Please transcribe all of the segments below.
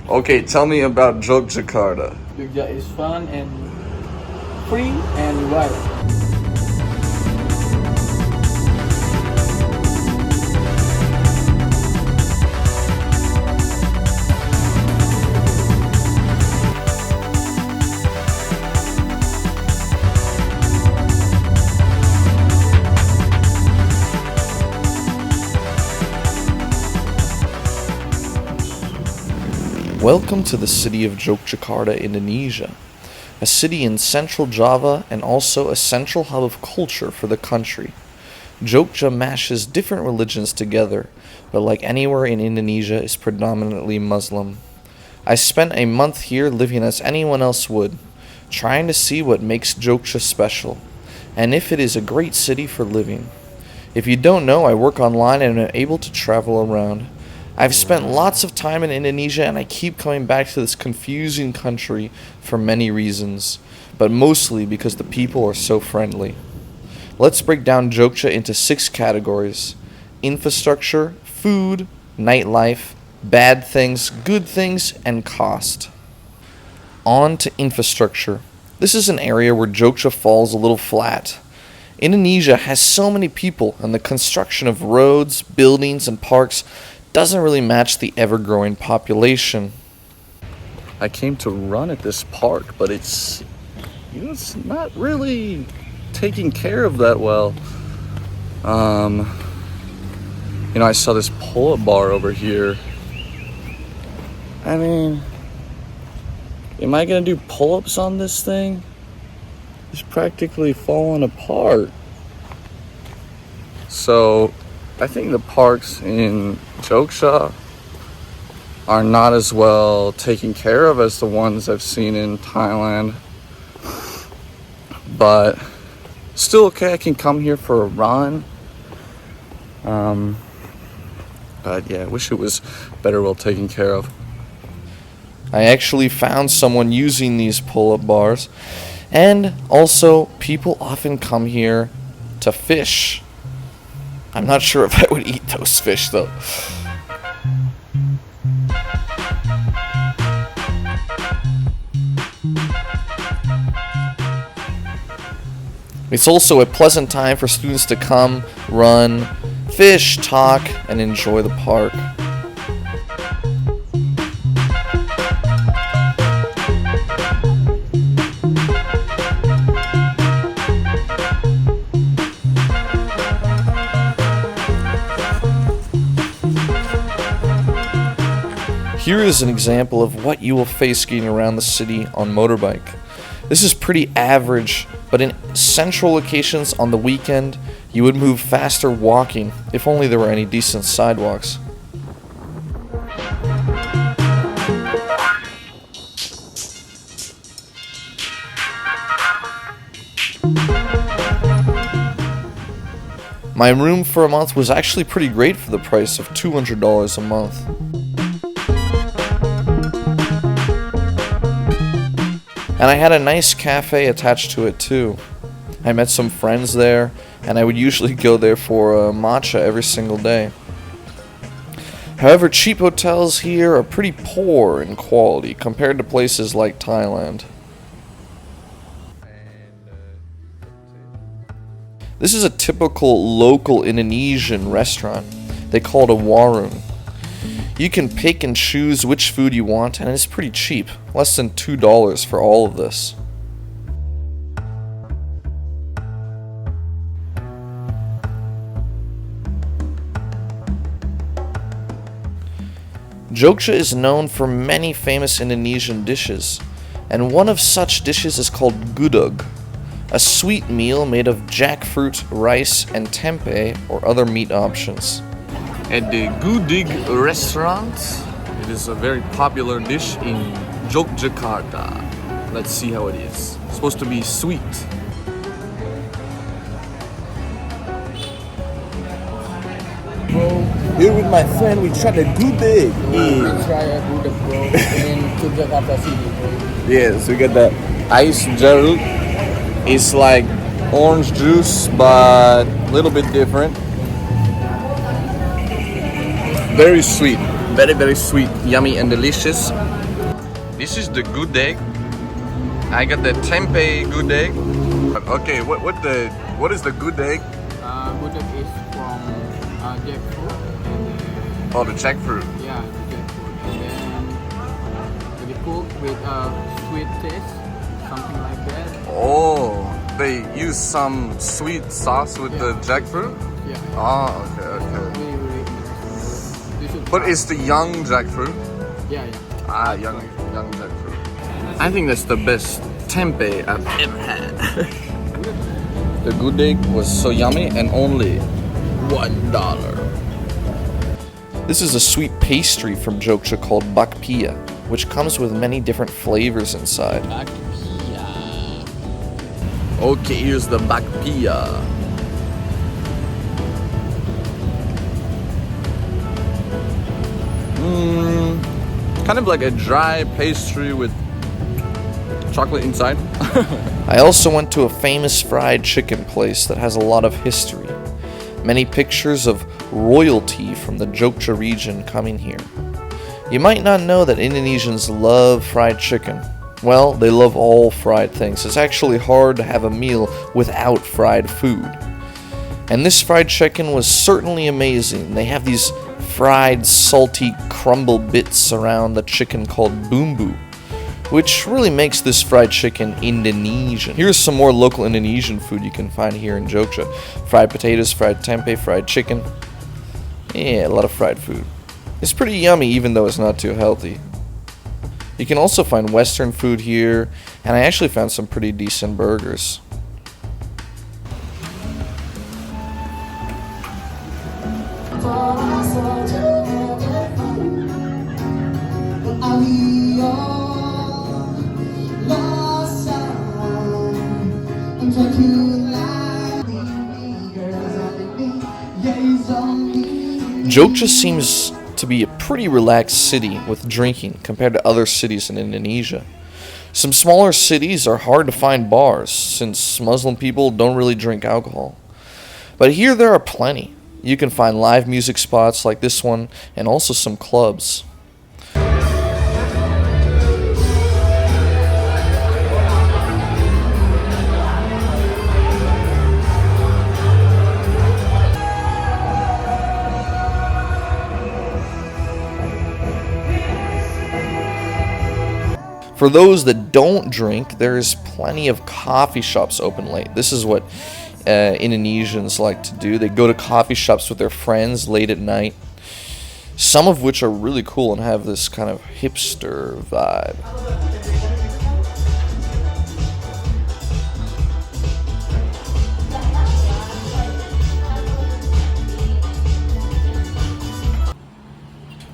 Okay, tell me about Yogyakarta. Jogja is fun and free and wild. Welcome to the city of Yogyakarta, Indonesia, a city in central Java and also a central hub of culture for the country. Jogja mashes different religions together, but like anywhere in Indonesia is predominantly Muslim. I spent a month here living as anyone else would, trying to see what makes Jogja special, and if it is a great city for living. If you don't know, I work online and am able to travel around. I've spent lots of time in Indonesia and I keep coming back to this confusing country for many reasons, but mostly because the people are so friendly. Let's break down Jogja into 6 categories: infrastructure, food, nightlife, bad things, good things, and cost. On to infrastructure. This is an area where Jogja falls a little flat. Indonesia has so many people, and the construction of roads, buildings, and parks doesn't really match the ever-growing population. I came to run at this park, but it's not really taken care of that well. I saw this pull-up bar over here. I mean, am I gonna do pull-ups on this thing? It's practically falling apart. So I think the parks in Jogja are not as well taken care of as the ones I've seen in Thailand. But still okay, I can come here for a run. But yeah, I wish it was better well taken care of. I actually found someone using these pull-up bars. And also, people often come here to fish. I'm not sure if I would eat those fish though. It's also a pleasant time for students to come, run, fish, talk, and enjoy the park. Here is an example of what you will face getting around the city on motorbike. This is pretty average, but in central locations on the weekend, you would move faster walking, if only there were any decent sidewalks. My room for a month was actually pretty great for the price of $200 a month. And I had a nice cafe attached to it too. I met some friends there, and I would usually go there for matcha every single day. However, cheap hotels here are pretty poor in quality compared to places like Thailand. This is a typical local Indonesian restaurant. They call it a warung. You can pick and choose which food you want, and it's pretty cheap, less than $2 for all of this. Jogja is known for many famous Indonesian dishes, and one of such dishes is called gudeg, a sweet meal made of jackfruit, rice, and tempeh or other meat options. At the Gudeg restaurant, it is a very popular dish in Yogyakarta. Let's see how it is. It's supposed to be sweet. Bro, Here with my friend, we tried the gudeg. we try a good bro in Yogyakarta city, bro. Yes, we got the ice jeruk. It's like orange juice, but a little bit different. Very sweet. Very, very sweet, yummy and delicious. This is the good egg. I got the tempeh good egg. Okay, what is the good egg? Good egg is from jackfruit. And, Oh, the jackfruit. yeah, the jackfruit. And then they cook with sweet taste, something like that. Oh, they use some sweet sauce with the jackfruit? Yeah. Oh, okay, okay. Really, really interesting. You should But try. it's the young jackfruit? Yeah, yeah. Ah, young jackfruit. I think that's the best tempeh I've ever had. The good egg was so yummy and only $1. This is a sweet pastry from Jogja called bakpia, which comes with many different flavors inside. Okay, here's the bakpia. Kind of like a dry pastry with chocolate inside. I also went to a famous fried chicken place that has a lot of history. Many pictures of royalty from the Jogja region coming here. You might not know that Indonesians love fried chicken. Well, they love all fried things. It's actually hard to have a meal without fried food. And this fried chicken was certainly amazing. They have these fried, salty crumble bits around the chicken called bumbu, which really makes this fried chicken Indonesian. Here's some more local Indonesian food you can find here in Jogja. Fried potatoes, fried tempeh, fried chicken. Yeah, a lot of fried food. It's pretty yummy even though it's not too healthy. You can also find Western food here, and I actually found some pretty decent burgers. Jogja seems to be a pretty relaxed city with drinking compared to other cities in Indonesia. Some smaller cities are hard to find bars since Muslim people don't really drink alcohol. But here there are plenty. You can find live music spots like this one and also some clubs. For those that don't drink, there's plenty of coffee shops open late. This is what Indonesians like to do. They go to coffee shops with their friends late at night, some of which are really cool and have this kind of hipster vibe.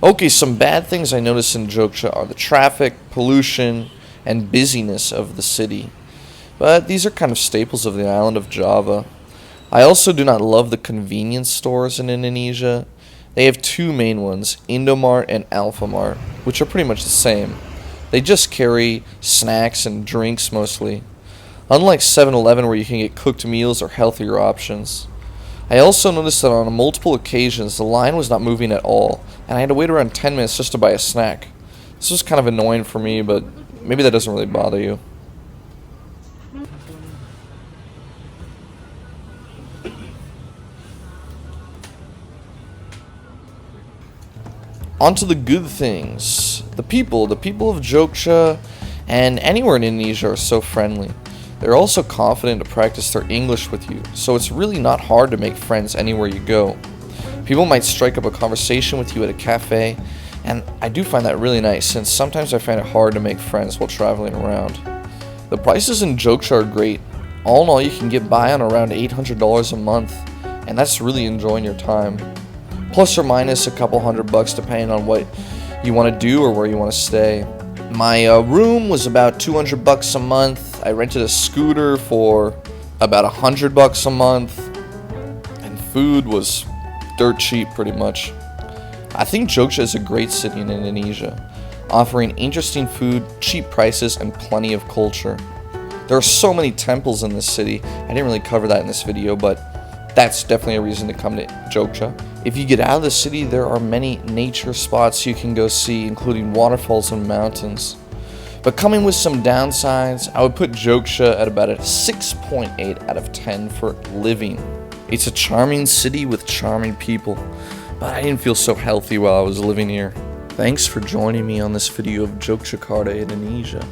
Okay, some bad things I noticed in Jogja are the traffic, pollution, and busyness of the city. But these are kind of staples of the island of Java. I also do not love the convenience stores in Indonesia. They have two main ones, Indomart and Alfamart, which are pretty much the same. They just carry snacks and drinks mostly. Unlike 7-Eleven where you can get cooked meals or healthier options. I also noticed that on multiple occasions the line was not moving at all, and I had to wait around 10 minutes just to buy a snack. This was kind of annoying for me, but maybe that doesn't really bother you. On to the good things. The people of Jogja and anywhere in Indonesia are so friendly. They're also confident to practice their English with you, so it's really not hard to make friends anywhere you go. People might strike up a conversation with you at a cafe, and I do find that really nice since sometimes I find it hard to make friends while traveling around. The prices in Jogja are great. All in all, you can get by on around $800 a month, and that's really enjoying your time. Plus or minus a couple $100 depending on what you want to do or where you want to stay. My room was about $200 a month. I rented a scooter for about $100 a month, and food was dirt cheap pretty much. I think Jogja is a great city in Indonesia, offering interesting food, cheap prices, and plenty of culture. There are so many temples in this city. I didn't really cover that in this video, but That's definitely a reason to come to Jogja. If you get out of the city, there are many nature spots you can go see, including waterfalls and mountains. But coming with some downsides, I would put Jogja at about a 6.8 out of 10 for living. It's a charming city with charming people, but I didn't feel so healthy while I was living here. Thanks for joining me on this video of Yogyakarta, Indonesia.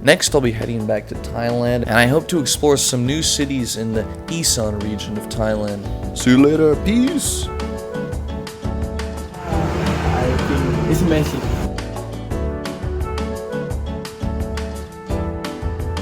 Next, I'll be heading back to Thailand, and I hope to explore some new cities in the Isan region of Thailand. See you later, peace! I think it's amazing.